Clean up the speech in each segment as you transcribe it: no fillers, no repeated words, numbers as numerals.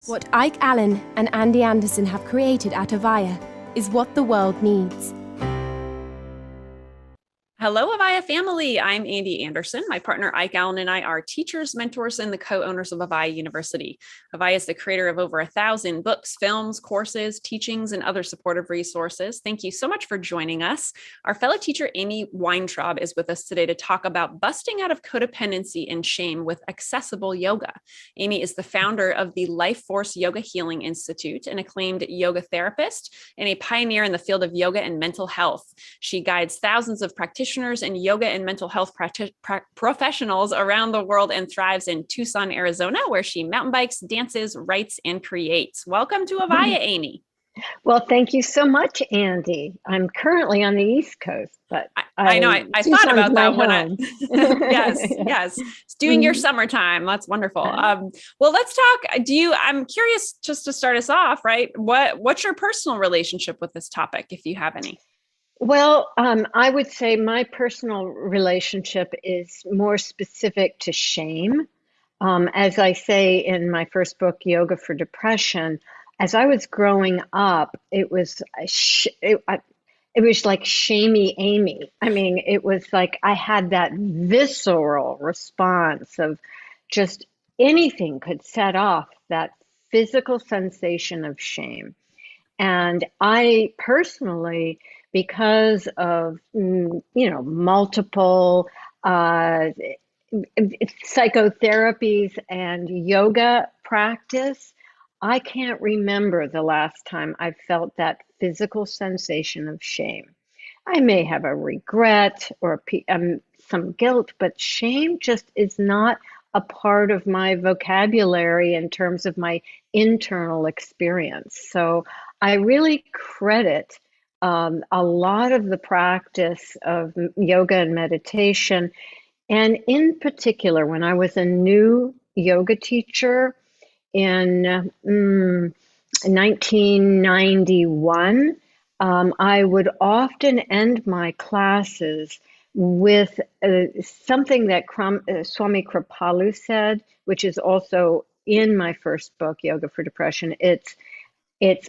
What Ike Allen and Ande Anderson have created at AVAIYA is what the world needs. Hello, AVAIYA family. I'm Ande Anderson. My partner Ike Allen and I are teachers, mentors, and the co-owners of AVAIYA University. AVAIYA is the creator of over 1,000 books, films, courses, teachings, and other supportive resources. Thank you so much for joining us. Our fellow teacher, Amy Weintraub, is with us today to talk about busting out of codependency and shame with accessible yoga. Amy is the founder of the Life Force Yoga Healing Institute, an acclaimed yoga therapist and a pioneer in the field of yoga and mental health. She guides thousands of practitioners and yoga and mental health professionals around the world and thrives in Tucson, Arizona, where she mountain bikes, dances, writes, and creates. Welcome to AVAIYA, Amy. Well, thank you so much, Ande. I'm currling on the East Coast, but I know I thought about that when yes, it's doing your summertime. That's wonderful. Well, let's talk. I'm curious, just to start us off, right? What's your personal relationship with this topic, if you have any? Well, I would say my personal relationship is more specific to shame. As I say in my first book, Yoga for Depression, as I was growing up, it was like shamey Amy. I mean, it was like I had that visceral response of just anything could set off that physical sensation of shame. And I personally, because of multiple psychotherapies and yoga practice, I can't remember the last time I felt that physical sensation of shame. I may have a regret or some guilt, but shame just is not a part of my vocabulary in terms of my internal experience. So I really credit a lot of the practice of yoga and meditation. And in particular, when I was a new yoga teacher in 1991, I would often end my classes with something that Swami Kripalu said, which is also in my first book, Yoga for Depression. It's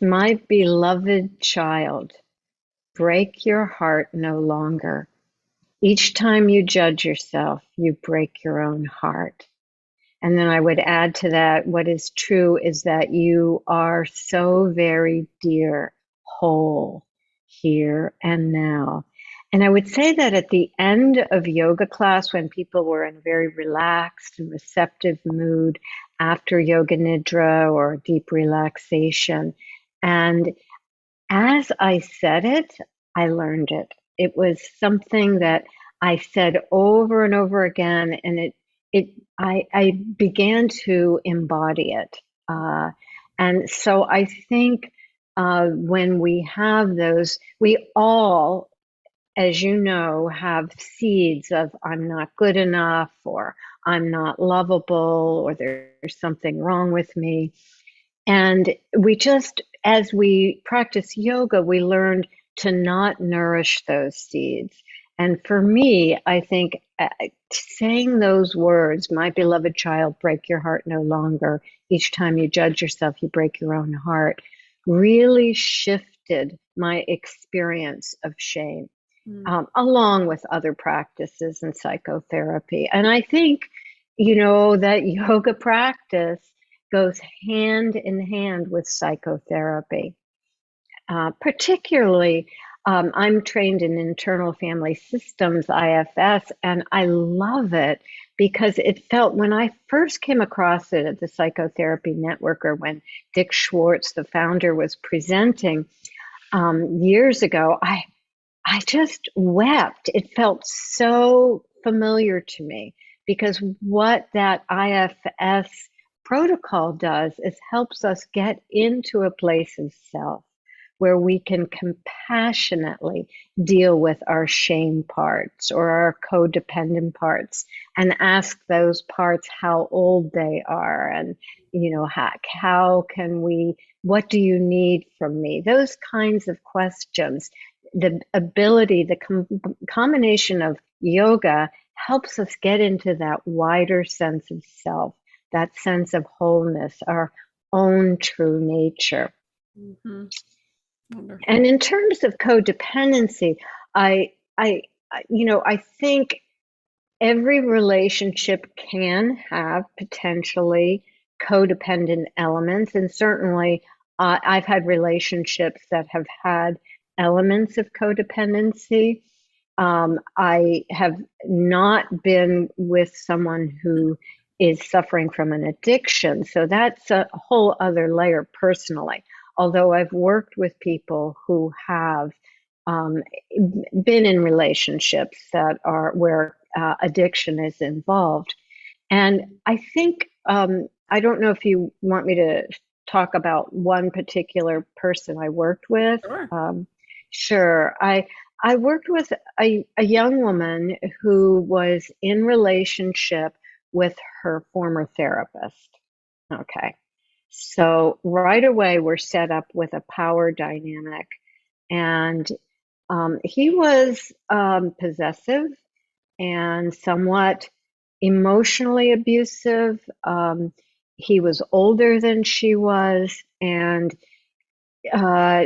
my beloved child, break your heart no longer. Each time you judge yourself, you break your own heart. And then I would add to that, what is true is that you are so very dear, whole, here and now. And I would say that at the end of yoga class, when people were in a very relaxed and receptive mood after yoga nidra or deep relaxation, and as I said it, I learned it. It was something that I said over and over again, and I began to embody it. And so I think when we have those, we all, as you know, have seeds of I'm not good enough, or I'm not lovable, or there's something wrong with me. And we just, as we practice yoga, we learned to not nourish those seeds. And for me, I think saying those words, my beloved child, break your heart no longer. Each time you judge yourself, you break your own heart, really shifted my experience of shame, along with other practices and psychotherapy. And I think, that yoga practice goes hand in hand with psychotherapy. Particularly, I'm trained in internal family systems, IFS, and I love it because it felt, when I first came across it at the Psychotherapy Network, or when Dick Schwartz, the founder, was presenting years ago, I just wept. It felt so familiar to me, because what that IFS protocol does is helps us get into a place of self where we can compassionately deal with our shame parts or our codependent parts, and ask those parts how old they are, and how can we, what do you need from me? Those kinds of questions. The ability, the combination of yoga helps us get into that wider sense of self, that sense of wholeness, our own true nature. Mm-hmm. Wonderful. And in terms of codependency, I think every relationship can have potentially codependent elements, and certainly I've had relationships that have had elements of codependency. I have not been with someone who is suffering from an addiction, so that's a whole other layer personally. Although I've worked with people who have been in relationships that are where addiction is involved. And I think, I don't know if you want me to talk about one particular person I worked with. Sure. Sure. I worked with a young woman who was in relationship with her former therapist. Okay. So right away, we're set up with a power dynamic. And he was possessive and somewhat emotionally abusive. He was older than she was, and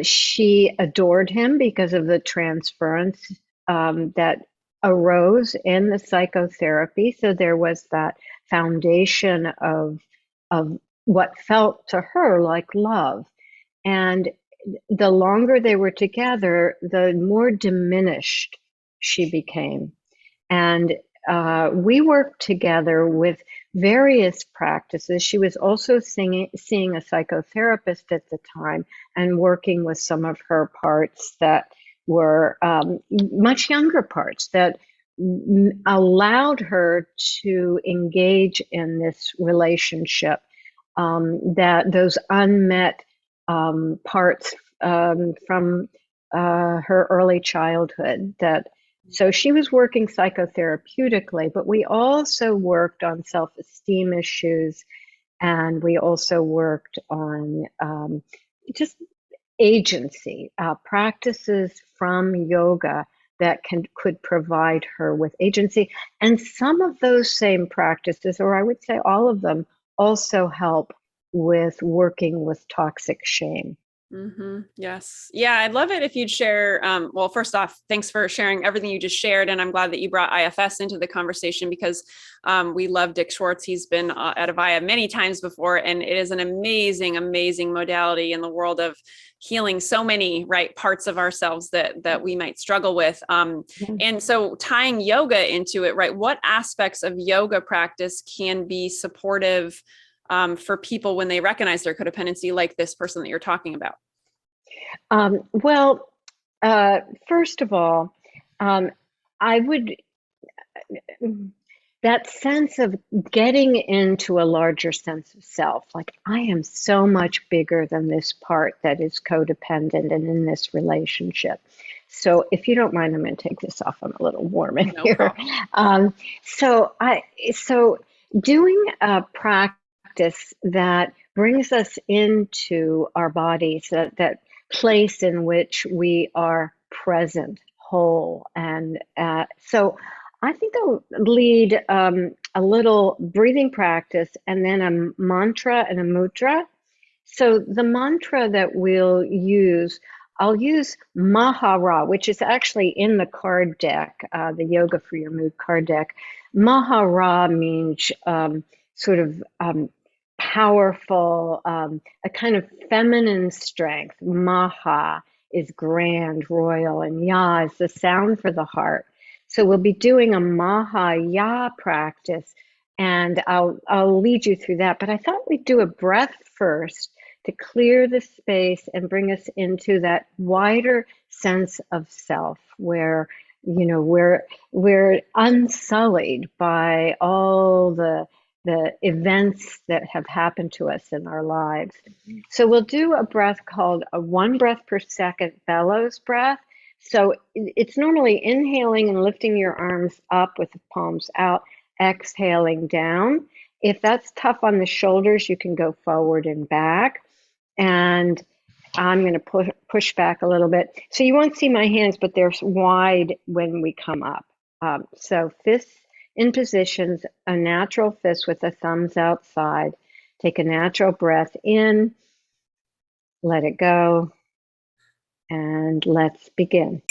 she adored him because of the transference that arose in the psychotherapy. So there was that foundation of what felt to her like love. And the longer they were together, the more diminished she became. And we worked together with various practices. She was also seeing a psychotherapist at the time and working with some of her parts that were much younger parts that allowed her to engage in this relationship, that those unmet parts from her early childhood. That so she was working psychotherapeutically, but we also worked on self-esteem issues, and we also worked on just agency practices from yoga that could provide her with agency. And some of those same practices, or I would say all of them, also help with working with toxic shame. Mm-hmm. Yes. Yeah. I'd love it if you'd share. Well, first off, thanks for sharing everything you just shared. And I'm glad that you brought IFS into the conversation because we love Dick Schwartz. He's been at AVAIYA many times before, and it is an amazing, amazing modality in the world of healing so many parts of ourselves that we might struggle with. And so tying yoga into it, right? What aspects of yoga practice can be supportive for people when they recognize their codependency, like this person that you're talking about? Well, first of all, I would, that sense of getting into a larger sense of self, like I am so much bigger than this part that is codependent and in this relationship. So if you don't mind, I'm going to take this off. I'm a little warm in here. So doing a practice that brings us into our bodies, that place in which we are present, whole. And so I think I'll lead a little breathing practice and then a mantra and a mudra. So the mantra that we'll use, I'll use Mahara, which is actually in the card deck, the Yoga for Your Mood card deck. Mahara means sort of powerful, a kind of feminine strength. Maha is grand, royal, and Ya is the sound for the heart. So we'll be doing a Maha Ya practice, and I'll lead you through that. But I thought we'd do a breath first to clear the space and bring us into that wider sense of self, where we're unsullied by all the events that have happened to us in our lives. So we'll do a breath called a 1 breath per second bellows breath. So it's normally inhaling and lifting your arms up with the palms out, exhaling down. If that's tough on the shoulders, you can go forward and back. And I'm going to push back a little bit. So you won't see my hands, but they're wide when we come up. So fists in positions, a natural fist with the thumbs outside Take a natural breath in, let it go, and let's begin.